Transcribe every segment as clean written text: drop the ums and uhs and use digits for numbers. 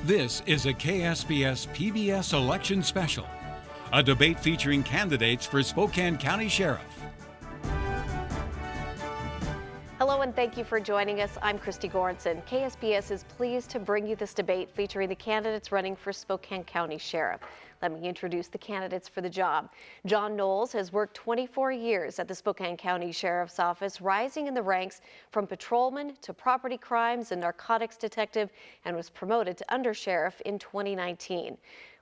This is a KSPS PBS election special, a debate featuring candidates for Spokane County Sheriff. Hello and thank you for joining us. I'm Christy Goranson. KSPS is pleased to bring you this debate featuring the candidates running for Spokane County Sheriff. Let me introduce the candidates for the job. John Nowels has worked 24 years at the Spokane County Sheriff's Office, rising in the ranks from patrolman to property crimes and narcotics detective, and was promoted to Undersheriff in 2019.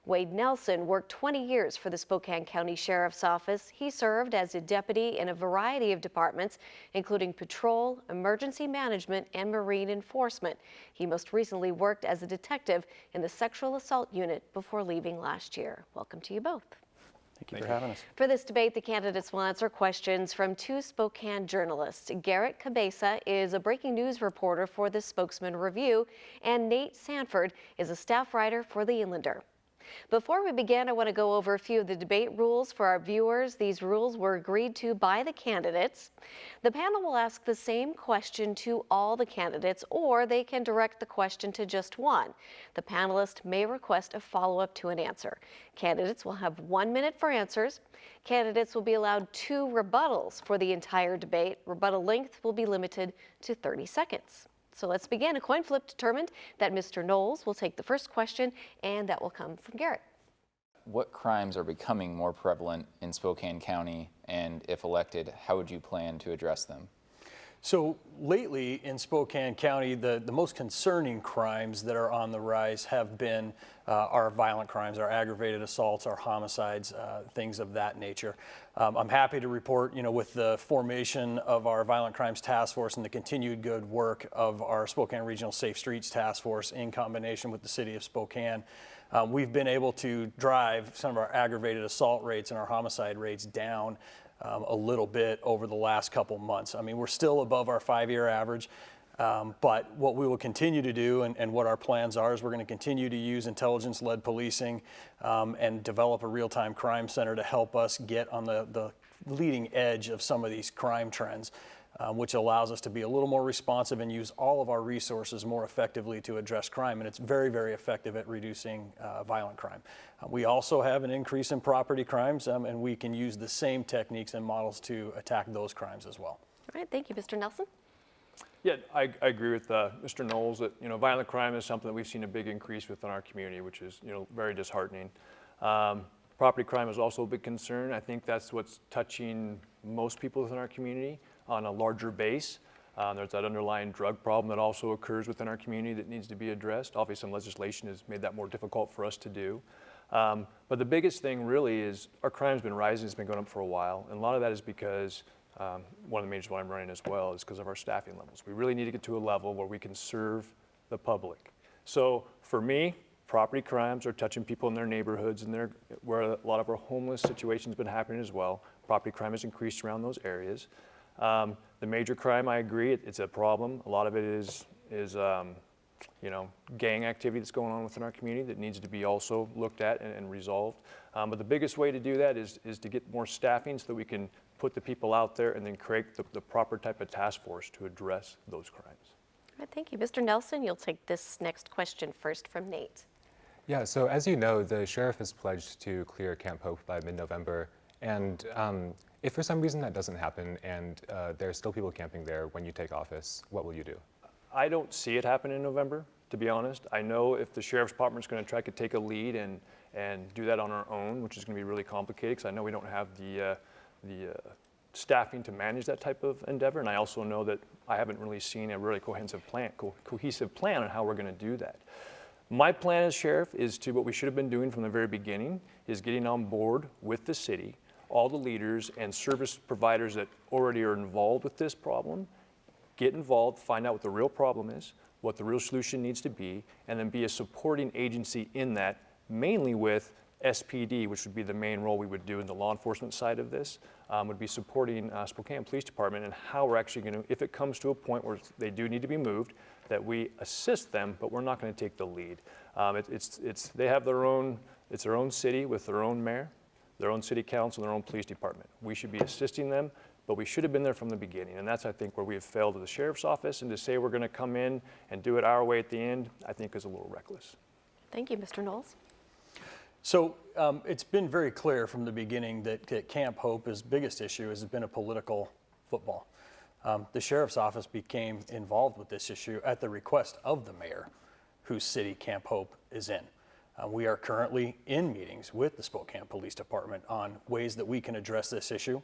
Wade Nelson worked 20 years for the Spokane County Sheriff's Office. He served as a deputy in a variety of departments, including patrol, emergency management, and marine enforcement. He most recently worked as a detective in the sexual assault unit before leaving last year. Welcome to you both. Thank you for having us. For this debate, the candidates will answer questions from two Spokane journalists. Gerrett Cabeza is a breaking news reporter for the Spokesman-Review, and Nate Sanford is a staff writer for the Inlander. Before we begin, I want to go over a few of the debate rules for our viewers. These rules were agreed to by the candidates. The panel will ask the same question to all the candidates, or they can direct the question to just one. The panelist may request a follow-up to an answer. Candidates will have 1 minute for answers. Candidates will be allowed 2 rebuttals for the entire debate. Rebuttal length will be limited to 30 seconds. So let's begin. A coin flip determined that Mr. Nowels will take the first question, and that will come from Gerrett. What crimes are becoming more prevalent in Spokane County, and if elected, how would you plan to address them? So lately in Spokane County, the most concerning crimes that are on the rise have been our violent crimes, our aggravated assaults, our homicides, things of that nature. I'm happy to report, with the formation of our Violent Crimes Task Force and the continued good work of our Spokane Regional Safe Streets Task Force in combination with the City of Spokane, we've been able to drive some of our aggravated assault rates and our homicide rates down a little bit over the last couple months. I mean, we're still above our 5-year average, but what we will continue to do and what our plans are is we're going to continue to use intelligence-led policing and develop a real-time crime center to help us get on the leading edge of some of these crime trends, which allows us to be a little more responsive and use all of our resources more effectively to address crime. And it's very, very effective at reducing violent crime. We also have an increase in property crimes, and we can use the same techniques and models to attack those crimes as well. All right, thank you, Mr. Nelson. Yeah, I agree with Mr. Nowels that violent crime is something that we've seen a big increase within our community, which is very disheartening. Property crime is also a big concern. I think that's what's touching most people within our community on a larger base. There's that underlying drug problem that also occurs within our community that needs to be addressed. Obviously, some legislation has made that more difficult for us to do. But the biggest thing really is our crime's been rising. It's been going up for a while. And a lot of that is because one of the majors why I'm running as well is because of our staffing levels. We really need to get to a level where we can serve the public. So for me, property crimes are touching people in their neighborhoods and where a lot of our homeless situations have been happening as well. Property crime has increased around those areas. The major crime, I agree, it's a problem. A lot of it is gang activity that's going on within our community that needs to be also looked at and resolved. But the biggest way to do that is to get more staffing so that we can put the people out there and then create the proper type of task force to address those crimes. All right, thank you. Mr. Nelson, you'll take this next question first from Nate. Yeah, so as you know, the sheriff has pledged to clear Camp Hope by mid-November. And if for some reason that doesn't happen and there are still people camping there when you take office, what will you do? I don't see it happen in November, to be honest. I know if the Sheriff's Department is going to try to take a lead and do that on our own, which is going to be really complicated because I know we don't have the staffing to manage that type of endeavor. And I also know that I haven't really seen a really cohesive plan on how we're going to do that. My plan as sheriff is to what we should have been doing from the very beginning is getting on board with the city, all the leaders and service providers that already are involved with this problem, get involved, find out what the real problem is, what the real solution needs to be, and then be a supporting agency in that, mainly with SPD, which would be the main role we would do in the law enforcement side of this, would be supporting Spokane Police Department and how we're actually going to, if it comes to a point where they do need to be moved, that we assist them, but we're not going to take the lead. They have it's their own city with their own mayor, their own city council, and their own police department. We should be assisting them, but we should have been there from the beginning. And that's, I think, where we have failed at the sheriff's office. And to say we're going to come in and do it our way at the end, I think is a little reckless. Thank you, Mr. Nowels. So it's been very clear from the beginning that Camp Hope's biggest issue has been a political football. The sheriff's office became involved with this issue at the request of the mayor, whose city Camp Hope is in. We are currently in meetings with the Spokane Police Department on ways that we can address this issue,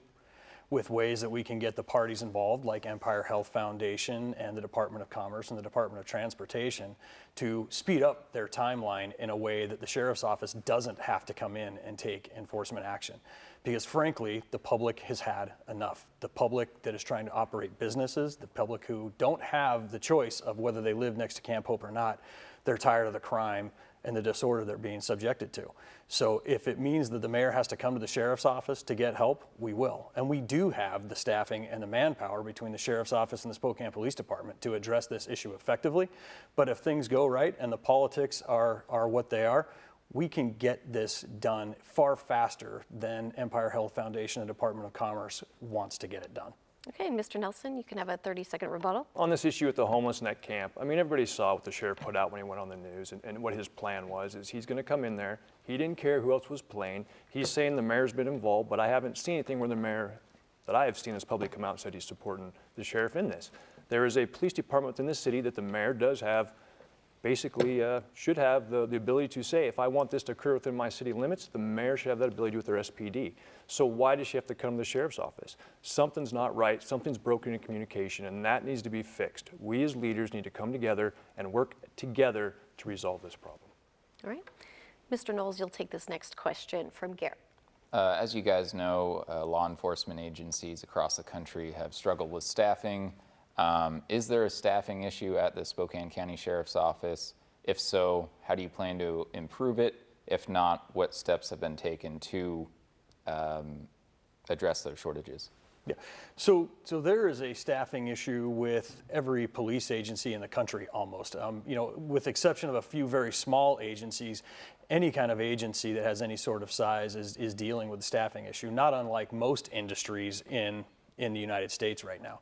with ways that we can get the parties involved, like Empire Health Foundation and the Department of Commerce and the Department of Transportation, to speed up their timeline in a way that the sheriff's office doesn't have to come in and take enforcement action. Because frankly, the public has had enough. The public that is trying to operate businesses, the public who don't have the choice of whether they live next to Camp Hope or not, they're tired of the crime and the disorder they're being subjected to. So if it means that the mayor has to come to the sheriff's office to get help, we will. And we do have the staffing and the manpower between the sheriff's office and the Spokane Police Department to address this issue effectively. But if things go right and the politics are what they are, we can get this done far faster than Empire Health Foundation and Department of Commerce wants to get it done. Okay, Mr. Nelson, you can have a 30-second rebuttal. On this issue with the homeless net camp, I mean, everybody saw what the sheriff put out when he went on the news, and what his plan was, is he's going to come in there. He didn't care who else was playing. He's saying the mayor's been involved, but I haven't seen anything where the mayor that I have seen has publicly come out and said he's supporting the sheriff in this. There is a police department within the city that the mayor does have, basically should have the ability to say, if I want this to occur within my city limits, the mayor should have that ability with their SPD. So why does she have to come to the sheriff's office? Something's not right, something's broken in communication, and that needs to be fixed. We as leaders need to come together and work together to resolve this problem. All right. Mr. Nowels, you'll take this next question from Gerrett. As you guys know, law enforcement agencies across the country have struggled with staffing. Is there a staffing issue at the Spokane County Sheriff's Office? If so, how do you plan to improve it? If not, what steps have been taken to address those shortages? Yeah, so there is a staffing issue with every police agency in the country almost. You know, with exception of a few very small agencies, any kind of agency that has any sort of size is dealing with the staffing issue, not unlike most industries in the United States right now.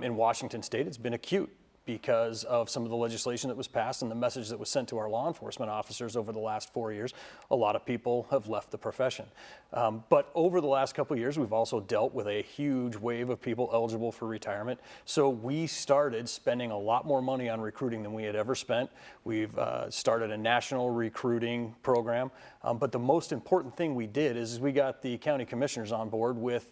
In Washington State, it's been acute because of some of the legislation that was passed and the message that was sent to our law enforcement officers over the last 4 years. A lot of people have left the profession. But over the last couple of years, we've also dealt with a huge wave of people eligible for retirement. So we started spending a lot more money on recruiting than we had ever spent. We've started a national recruiting program. But the most important thing we did is we got the county commissioners on board with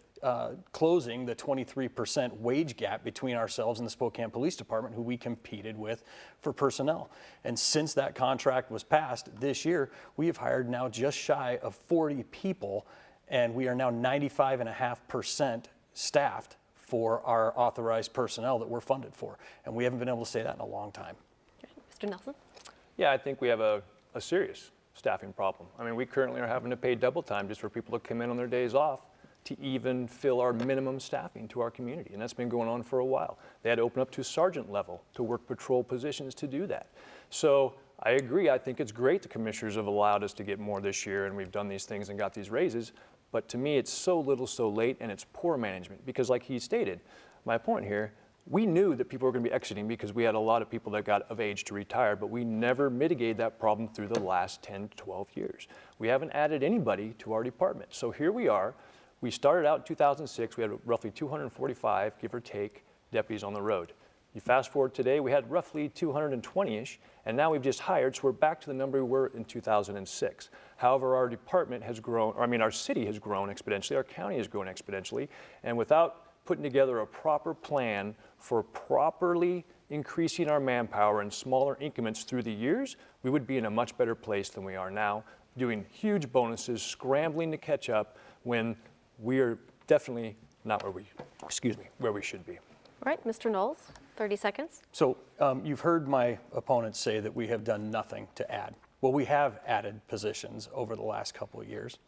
closing the 23% wage gap between ourselves and the Spokane Police Department, who we competed with for personnel. And since that contract was passed this year, we have hired now just shy of 40 people, and we are now 95.5% staffed for our authorized personnel that we're funded for. And we haven't been able to say that in a long time. Mr. Nelson? Yeah, I think we have a serious staffing problem. I mean, we currently are having to pay double time just for people to come in on their days off to even fill our minimum staffing to our community, and that's been going on for a while. They had to open up to sergeant level to work patrol positions to do that. So I agree, I think it's great the commissioners have allowed us to get more this year and we've done these things and got these raises, but to me it's so little so late, and it's poor management, because like he stated, my point here, we knew that people were going to be exiting because we had a lot of people that got of age to retire, but we never mitigated that problem through the last 10 to 12 years. We haven't added anybody to our department. So here we are. We started out in 2006, we had roughly 245, give or take, deputies on the road. You fast forward today, we had roughly 220-ish, and now we've just hired, so we're back to the number we were in 2006. However, our department has grown, or I mean our city has grown exponentially, our county has grown exponentially, and without putting together a proper plan for properly increasing our manpower in smaller increments through the years, we would be in a much better place than we are now, doing huge bonuses, scrambling to catch up when we are definitely not where we should be. All right, Mr. Nowels, 30 seconds. So you've heard my opponents say that we have done nothing to add. Well, we have added positions over the last couple of years.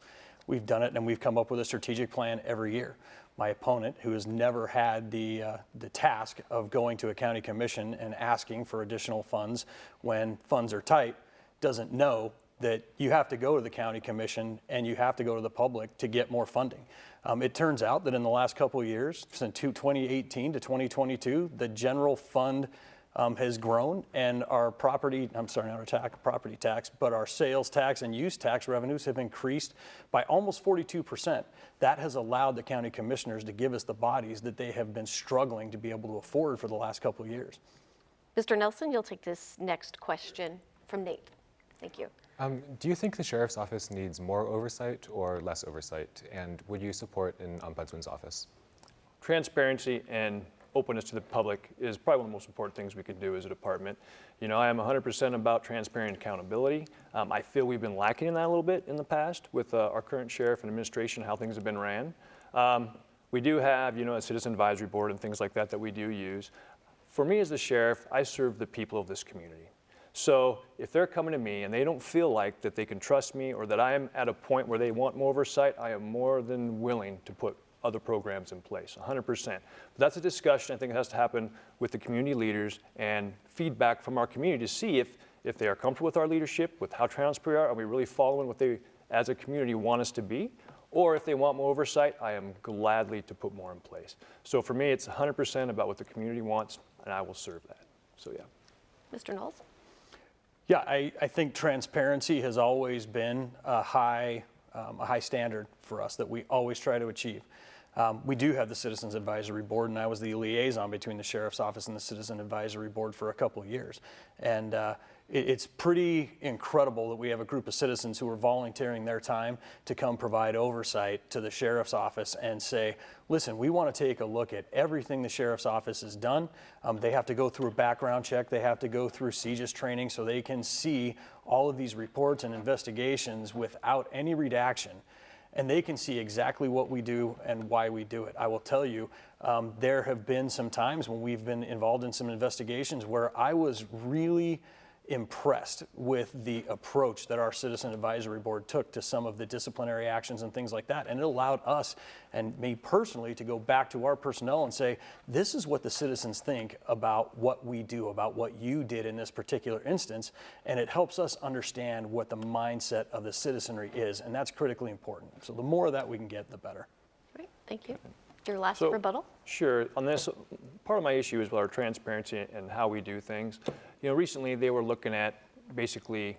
We've done it, and we've come up with a strategic plan every year. My opponent, who has never had the task of going to a county commission and asking for additional funds when funds are tight, doesn't know that you have to go to the county commission and you have to go to the public to get more funding. It turns out that in the last couple of years, since 2018 to 2022, the general fund has grown, and our property, I'm sorry, not our property tax, but our sales tax and use tax revenues have increased by almost 42%. That has allowed the county commissioners to give us the bodies that they have been struggling to be able to afford for the last couple of years. Mr. Nelson, you'll take this next question from Nate. Thank you. Do you think the sheriff's office needs more oversight or less oversight? And would you support an ombudsman's office? Transparency and openness to the public is probably one of the most important things we can do as a department. You know, I am 100% about transparent accountability. I feel we've been lacking in that a little bit in the past with our current sheriff and administration, how things have been ran. We do have, you know, a citizen advisory board and things like that that we do use. For me as the sheriff, I serve the people of this community. So if they're coming to me and they don't feel like that they can trust me or that I am at a point where they want more oversight, I am more than willing to put other programs in place, 100%. But that's a discussion I think has to happen with the community leaders and feedback from our community to see if they are comfortable with our leadership, with how transparent are we really following what they as a community want us to be, or if they want more oversight, I am gladly to put more in place. So for me, it's 100% about what the community wants, and I will serve that. So yeah. Mr. Knowles? Yeah, I think transparency has always been a high standard for us that we always try to achieve. We do have the Citizens Advisory Board, and I was the liaison between the Sheriff's Office and the Citizen Advisory Board for a couple of years. And it's pretty incredible that we have a group of citizens who are volunteering their time to come provide oversight to the Sheriff's Office and say, listen, we want to take a look at everything the Sheriff's Office has done. They have to go through a background check. They have to go through CJIS training so they can see all of these reports and investigations without any redaction. And they can see exactly what we do and why we do it. I will tell you, there have been some times when we've been involved in some investigations where I was really impressed with the approach that our Citizen Advisory Board took to some of the disciplinary actions and things like that. And it allowed us and me personally to go back to our personnel and say, this is what the citizens think about what we do, about what you did in this particular instance. And it helps us understand what the mindset of the citizenry is. And that's critically important. So the more of that we can get, the better. Great, thank you. Your last rebuttal? Sure. On this, part of my issue is with our transparency and how we do things. You know, recently they were looking at basically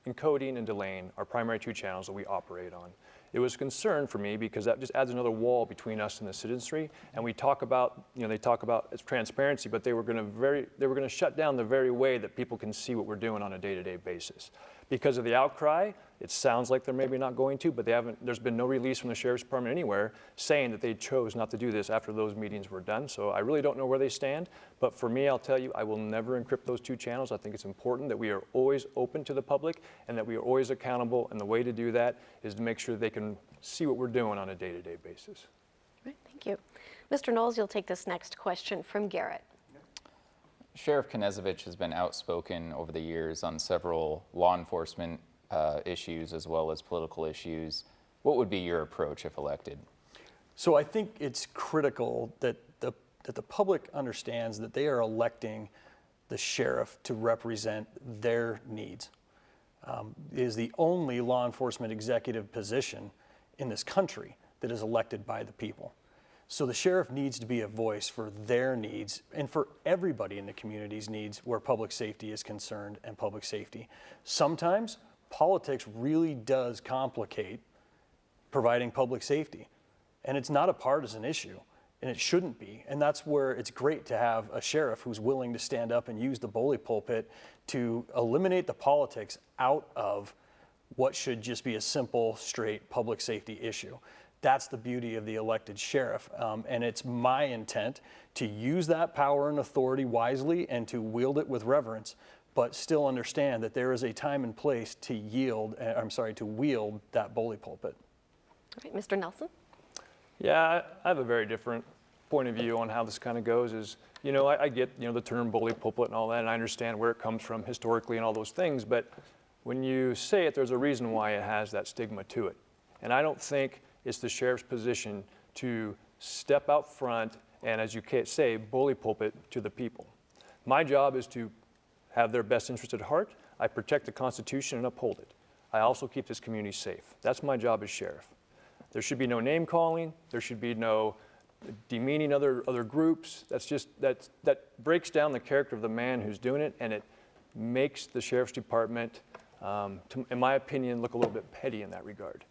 encoding and delaying our primary two channels that we operate on. It was a concern for me because that just adds another wall between us and the citizenry. And we talk about, you know, they talk about it's transparency, but they were going to shut down the very way that people can see what we're doing on a day-to-day basis. Because of the outcry, it sounds like they're maybe not going to, but there's been no release from the Sheriff's Department anywhere saying that they chose not to do this after those meetings were done. So I really don't know where they stand. But for me, I'll tell you, I will never encrypt those two channels. I think it's important that we are always open to the public and that we are always accountable. And the way to do that is to make sure they can see what we're doing on a day-to-day basis. Right, thank you. Mr. Knowles, you'll take this next question from Gerrett. Sheriff Knezovitch has been outspoken over the years on several law enforcement issues as well as political issues. What would be your approach if elected? So I think it's critical that the public understands that they are electing the sheriff to represent their needs. It is the only law enforcement executive position in this country that is elected by the people. So the sheriff needs to be a voice for their needs and for everybody in the community's needs where public safety is concerned and public safety. Sometimes politics really does complicate providing public safety, and it's not a partisan issue, and it shouldn't be. And that's where it's great to have a sheriff who's willing to stand up and use the bully pulpit to eliminate the politics out of what should just be a simple, straight public safety issue. That's the beauty of the elected sheriff. And it's my intent to use that power and authority wisely and to wield it with reverence, but still understand that there is a time and place to to wield that bully pulpit. All right, Mr. Nelson? Yeah, I have a very different point of view on how this kind of goes is, you know, I get, you know, the term bully pulpit and all that, and I understand where it comes from historically and all those things, but when you say it, there's a reason why it has that stigma to it. And I don't think it's the sheriff's position to step out front and, as you say, bully pulpit to the people. My job is to have their best interest at heart. I protect the Constitution and uphold it. I also keep this community safe. That's my job as sheriff. There should be no name calling. There should be no demeaning other groups. That breaks down the character of the man who's doing it, and it makes the sheriff's department, in my opinion, look a little bit petty in that regard.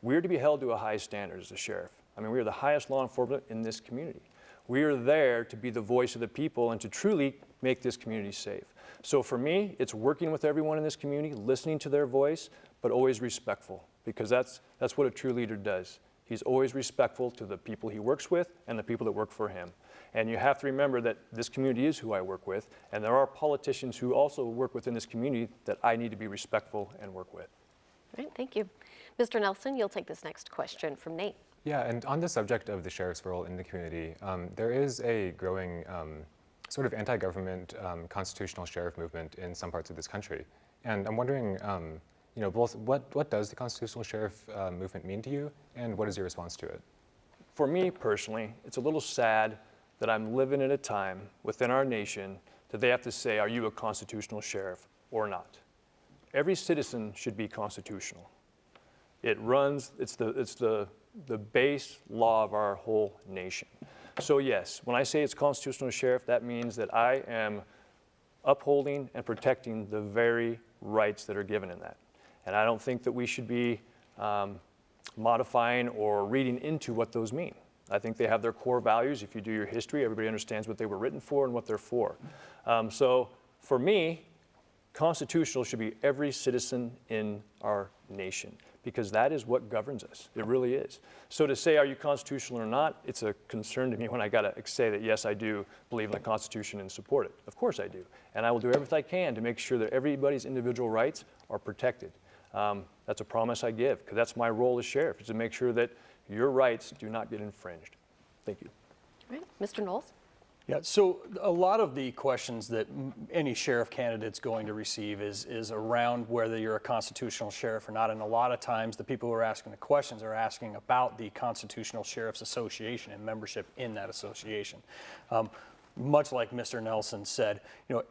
We're to be held to a high standard as a sheriff. I mean, we are the highest law enforcement in this community. We are there to be the voice of the people and to truly make this community safe. So for me, it's working with everyone in this community, listening to their voice, but always respectful, because that's what a true leader does. He's always respectful to the people he works with and the people that work for him. And you have to remember that this community is who I work with, and there are politicians who also work within this community that I need to be respectful and work with. All right, thank you. Mr. Nelson, you'll take this next question from Nate. Yeah, and on the subject of the sheriff's role in the community, there is a growing sort of anti-government constitutional sheriff movement in some parts of this country. And I'm wondering, both what does the constitutional sheriff movement mean to you, and what is your response to it? For me personally, it's a little sad that I'm living in a time within our nation that they have to say, are you a constitutional sheriff or not? Every citizen should be constitutional. It's the base law of our whole nation. So yes, when I say it's constitutional sheriff, that means that I am upholding and protecting the very rights that are given in that. And I don't think that we should be modifying or reading into what those mean. I think they have their core values. If you do your history, everybody understands what they were written for and what they're for. So for me, constitutional should be every citizen in our nation, because that is what governs us. It really is. So to say, are you constitutional or not, it's a concern to me when I gotta say that, yes, I do believe in the Constitution and support it. Of course I do. And I will do everything I can to make sure that everybody's individual rights are protected. That's a promise I give, because that's my role as sheriff, is to make sure that your rights do not get infringed. Thank you. All right, Mr. Knowles? Yeah, so a lot of the questions that any sheriff candidate's going to receive is around whether you're a constitutional sheriff or not. And a lot of times the people who are asking the questions are asking about the Constitutional Sheriff's Association and membership in that association. Much like Mr. Nelson said,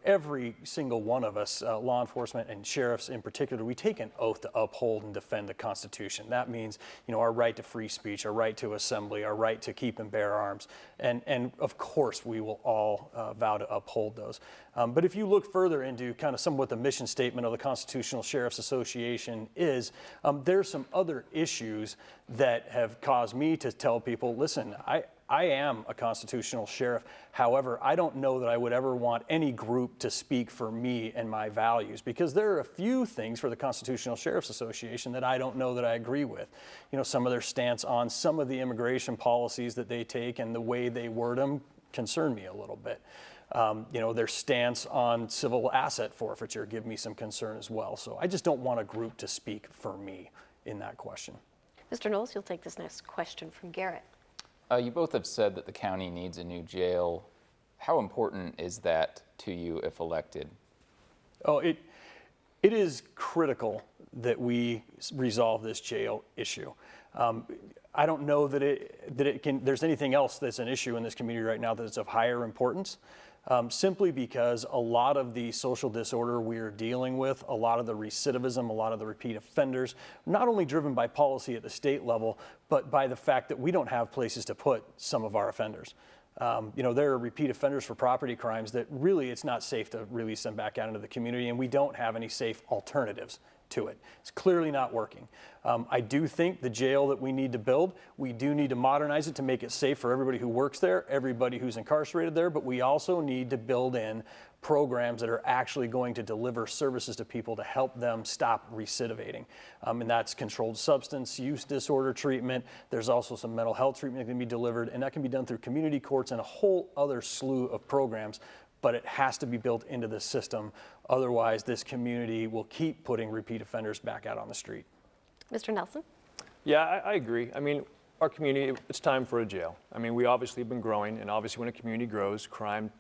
every single one of us, law enforcement and sheriffs in particular, we take an oath to uphold and defend the Constitution. That means, our right to free speech, our right to assembly, our right to keep and bear arms. And of course, we will all vow to uphold those. But if you look further into kind of somewhat the mission statement of the Constitutional Sheriff's Association is, there's some other issues that have caused me to tell people, listen, I am a constitutional sheriff. However, I don't know that I would ever want any group to speak for me and my values, because there are a few things for the Constitutional Sheriff's Association that I don't know that I agree with. Some of their stance on some of the immigration policies that they take and the way they word them concern me a little bit. Their stance on civil asset forfeiture give me some concern as well. So I just don't want a group to speak for me in that question. Mr. Knowles, you'll take this next question from Gerrett. You both have said that the county needs a new jail. How important is that to you if elected? Oh, it is critical that we resolve this jail issue. I don't know that there's anything else that's an issue in this community right now that's of higher importance. Simply because a lot of the social disorder we're dealing with, a lot of the recidivism, a lot of the repeat offenders, not only driven by policy at the state level, but by the fact that we don't have places to put some of our offenders. There are repeat offenders for property crimes that really it's not safe to release them back out into the community, and we don't have any safe alternatives to it. It's clearly not working. I do think the jail that we need to build, we do need to modernize it to make it safe for everybody who works there, everybody who's incarcerated there, but we also need to build in programs that are actually going to deliver services to people to help them stop recidivating. And that's controlled substance use disorder treatment. There's also some mental health treatment that can be delivered, and that can be done through community courts and a whole other slew of programs. But it has to be built into the system. Otherwise, this community will keep putting repeat offenders back out on the street. Mr. Nelson? Yeah, I agree. I mean, our community, it's time for a jail. I mean, we obviously have been growing, and obviously when a community grows, crime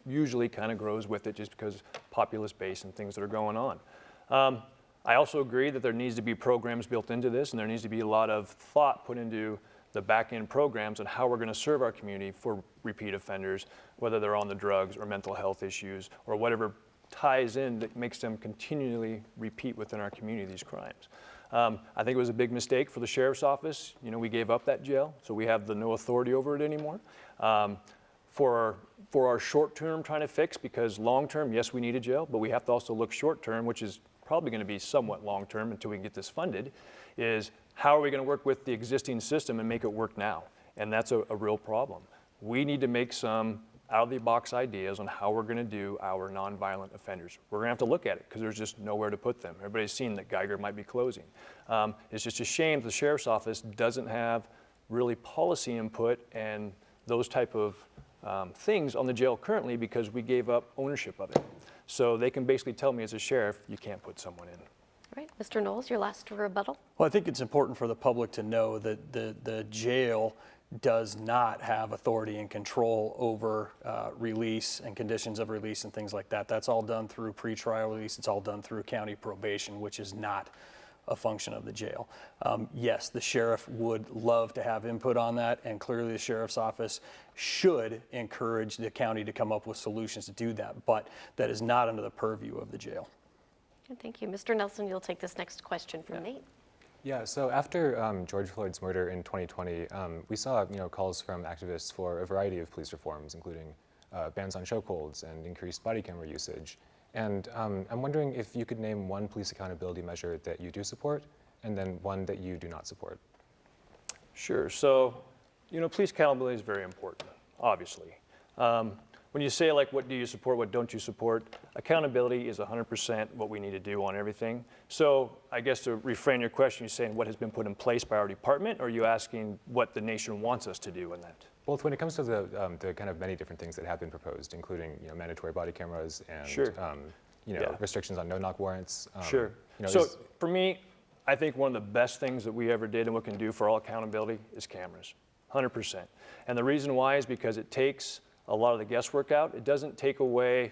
usually kind of grows with it just because populace base and things that are going on. I also agree that there needs to be programs built into this, and there needs to be a lot of thought put into the back-end programs on how we're going to serve our community for repeat offenders, whether they're on the drugs or mental health issues or whatever ties in that makes them continually repeat within our community these crimes. I think it was a big mistake for the sheriff's office. We gave up that jail, so we have no authority over it anymore. For our short term trying to fix, because long term, yes, we need a jail, but we have to also look short term, which is probably going to be somewhat long term until we can get this funded, is how are we going to work with the existing system and make it work now? And that's a real problem. We need to make some out-of-the-box ideas on how we're going to do our nonviolent offenders. We're going to have to look at it because there's just nowhere to put them. Everybody's seen that Geiger might be closing. It's just a shame the sheriff's office doesn't have really policy input and those type of things on the jail currently, because we gave up ownership of it. So they can basically tell me as a sheriff, you can't put someone in. All right, Mr. Nowels, your last rebuttal. Well, I think it's important for the public to know that the jail does not have authority and control over release and conditions of release and things like that. That's all done through pretrial release. It's all done through county probation, which is not a function of the jail. Yes, the sheriff would love to have input on that, and clearly the sheriff's office should encourage the county to come up with solutions to do that, but that is not under the purview of the jail. Thank you. Mr. Nelson, you'll take this next question from Nate. Yeah, so after George Floyd's murder in 2020, we saw calls from activists for a variety of police reforms, including bans on chokeholds and increased body camera usage. And I'm wondering if you could name one police accountability measure that you do support, and then one that you do not support. Sure. So, police accountability is very important, obviously. When you say, like, what do you support, what don't you support, accountability is 100% what we need to do on everything. So I guess to reframe your question, you're saying what has been put in place by our department, or are you asking what the nation wants us to do in that? Well, when it comes to the kind of many different things that have been proposed, including mandatory body cameras and Sure. Restrictions on no-knock warrants. Sure. So for me, I think one of the best things that we ever did and what can do for all accountability is cameras, 100%. And the reason why is because it takes a lot of the guesswork out. It doesn't take away,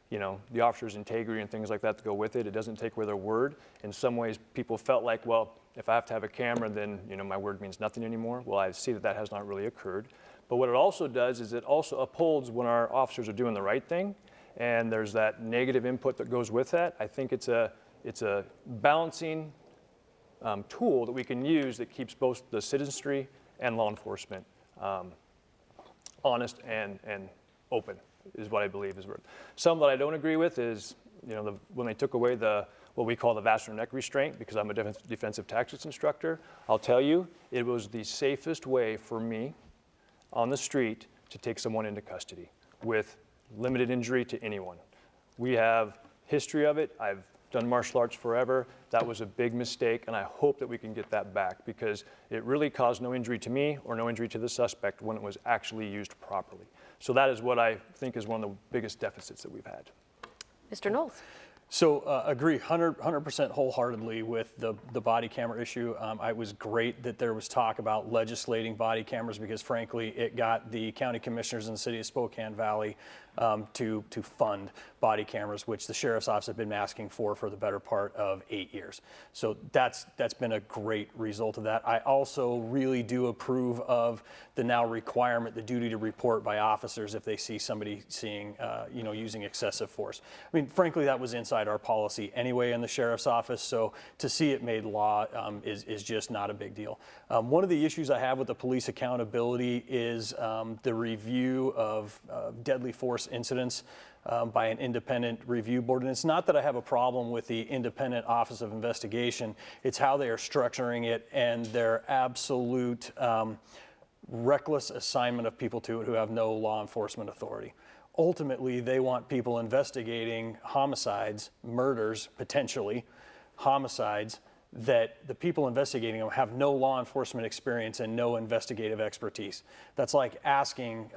the officer's integrity and things like that to go with it. It doesn't take away their word. In some ways, people felt like, well, if I have to have a camera, then my word means nothing anymore. Well, I see that has not really occurred. But what it also does is it also upholds when our officers are doing the right thing, and there's that negative input that goes with that. I think it's a balancing tool that we can use that keeps both the citizenry and law enforcement honest and open, is what I believe is word. Some that I don't agree with is, when they took away what we call the vascular neck restraint, because I'm a defensive tactics instructor, I'll tell you, it was the safest way for me on the street to take someone into custody with limited injury to anyone. We have history of it. I've done martial arts forever. That was a big mistake, and I hope that we can get that back, because it really caused no injury to me or no injury to the suspect when it was actually used properly. So that is what I think is one of the biggest deficits that we've had. Mr. Nowels. So agree 100% wholeheartedly with the body camera issue. It was great that there was talk about legislating body cameras, because frankly it got the county commissioners in the city of Spokane Valley to fund body cameras, which the sheriff's office had been asking for the better part of 8 years. So that's been a great result of that. I also really do approve of the now requirement, the duty to report by officers if they see somebody using excessive force. I mean, frankly, that was inside our policy anyway in the sheriff's office, so to see it made law is just not a big deal. One of the issues I have with the police accountability is the review of deadly force incidents by an independent review board. And it's not that I have a problem with the independent Office of Investigation, it's how they are structuring it and their absolute reckless assignment of people to it who have no law enforcement authority. Ultimately, they want people investigating homicides, murders, potentially, homicides, that the people investigating them have no law enforcement experience and no investigative expertise. That's like asking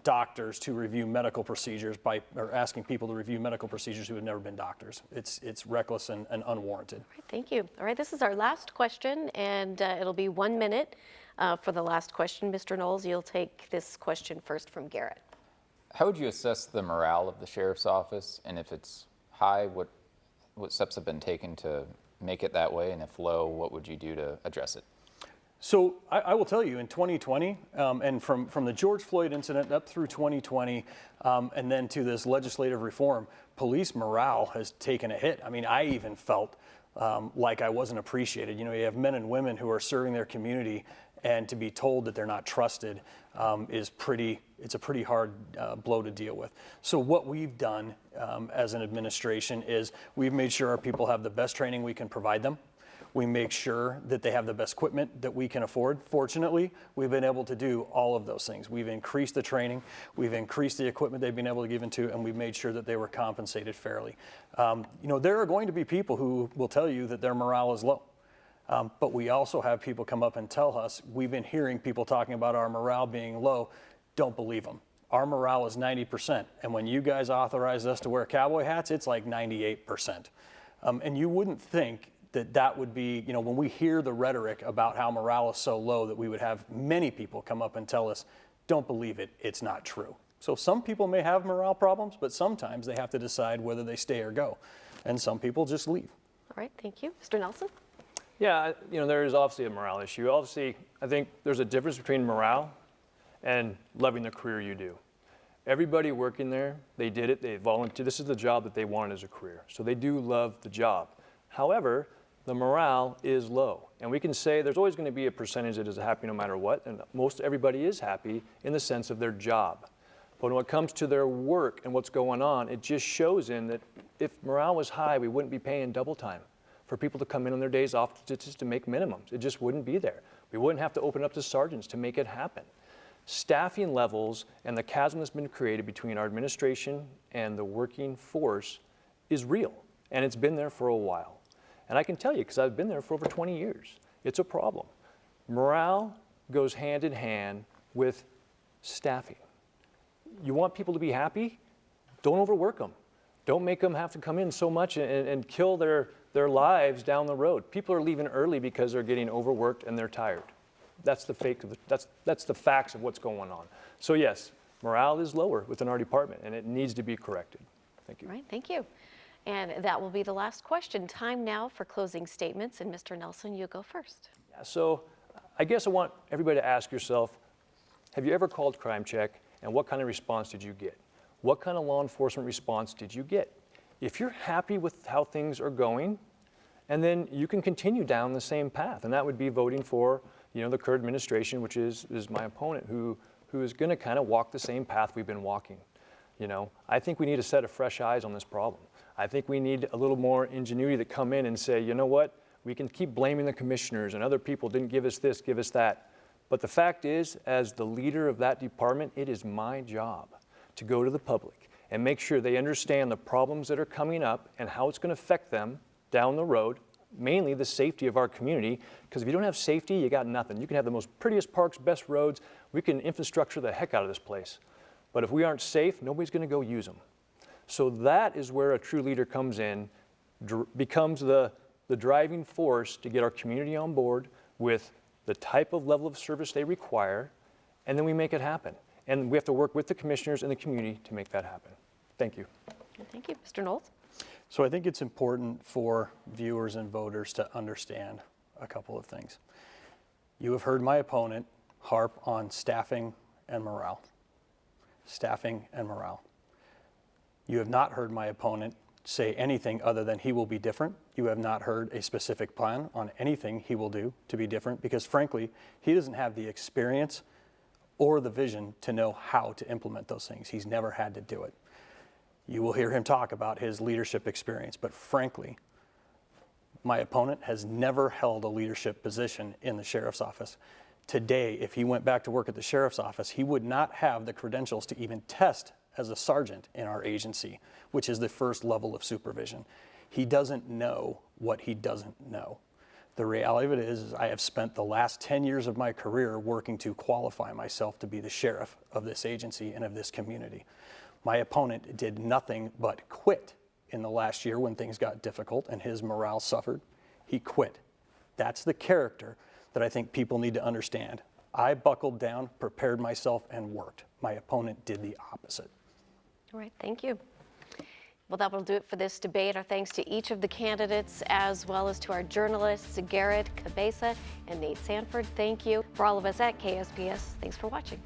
doctors to review medical procedures or asking people to review medical procedures who have never been doctors. It's reckless and unwarranted. All right, thank you. All right, this is our last question, and it'll be 1 minute for the last question. Mr. Nowels, you'll take this question first from Gerrett. How would you assess the morale of the sheriff's office, and if it's high, what steps have been taken to make it that way, and if low, what would you do to address it? So I will tell you, in 2020, and from the George Floyd incident up through 2020, and then to this legislative reform, police morale has taken a hit. I mean, I even felt like I wasn't appreciated. You know, you have men and women who are serving their community, and to be told that they're not trusted it's a pretty hard blow to deal with. So what we've done as an administration is we've made sure our people have the best training we can provide them. We make sure that they have the best equipment that we can afford. Fortunately, we've been able to do all of those things. We've increased the training, we've increased the equipment they've been able to give into, and we've made sure that they were compensated fairly. You know, there are going to be people who will tell you that their morale is low. But we also have people come up and tell us, we've been hearing people talking about our morale being low. Don't believe them. Our morale is 90%. And when you guys authorized us to wear cowboy hats, it's like 98%. And you wouldn't think that that would be, you know, when we hear the rhetoric about how morale is so low, that we would have many people come up and tell us, don't believe it, it's not true. So some people may have morale problems, but sometimes they have to decide whether they stay or go. And some people just leave. All right, thank you. Mr. Nelson? Yeah, you know, there is obviously a morale issue. Obviously, I think there's a difference between morale and loving the career you do. Everybody working there, they did it, they volunteered. This is the job that they wanted as a career. So they do love the job. However, the morale is low. And we can say there's always going to be a percentage that is happy no matter what, and most everybody is happy in the sense of their job. But when it comes to their work and what's going on, it just shows in that if morale was high, we wouldn't be paying double time for people to come in on their days off just to make minimums. It just wouldn't be there. We wouldn't have to open up to sergeants to make it happen. Staffing levels and the chasm that's been created between our administration and the working force is real, and it's been there for a while. And I can tell you, because I've been there for over 20 years, it's a problem. Morale goes hand in hand with staffing. You want people to be happy? Don't overwork them. Don't make them have to come in so much and kill their lives down the road. People are leaving early because they're getting overworked and they're tired. That's the that's the facts of what's going on. So yes, morale is lower within our department, and it needs to be corrected. Thank you. All right, thank you. And that will be the last question. Time now for closing statements. And Mr. Nelson, you go first. Yeah, so I guess I want everybody to ask yourself, have you ever called Crime Check, and what kind of response did you get? What kind of law enforcement response did you get? If you're happy with how things are going, and then you can continue down the same path, and that would be voting for, you know, the current administration, which is my opponent, who is going to kind of walk the same path we've been walking. You know, I think we need a set of fresh eyes on this problem. I think we need a little more ingenuity to come in and say, you know what, we can keep blaming the commissioners and other people didn't give us this, give us that. But the fact is, as the leader of that department, it is my job to go to the public and make sure they understand the problems that are coming up and how it's going to affect them down the road, mainly the safety of our community, because if you don't have safety, you got nothing. You can have the most prettiest parks, best roads, we can infrastructure the heck out of this place. But if we aren't safe, nobody's going to go use them. So that is where a true leader comes in, becomes the driving force to get our community on board with the type of level of service they require, and then we make it happen. And we have to work with the commissioners and the community to make that happen. Thank you. Thank you. Mr. Knowles? So I think it's important for viewers and voters to understand a couple of things. You have heard my opponent harp on staffing and morale. Staffing and morale. You have not heard my opponent say anything other than he will be different. You have not heard a specific plan on anything he will do to be different, because frankly, he doesn't have the experience or the vision to know how to implement those things. He's never had to do it. You will hear him talk about his leadership experience, but frankly, my opponent has never held a leadership position in the sheriff's office. Today, if he went back to work at the sheriff's office, he would not have the credentials to even test as a sergeant in our agency, which is the first level of supervision. He doesn't know what he doesn't know. The reality of it is I have spent the last 10 years of my career working to qualify myself to be the sheriff of this agency and of this community. My opponent did nothing but quit in the last year when things got difficult and his morale suffered. He quit. That's the character that I think people need to understand. I buckled down, prepared myself, and worked. My opponent did the opposite. All right, thank you. Well, that will do it for this debate. Our thanks to each of the candidates, as well as to our journalists, Gerrett, Cabeza, and Nate Sanford. Thank you. For all of us at KSPS, thanks for watching.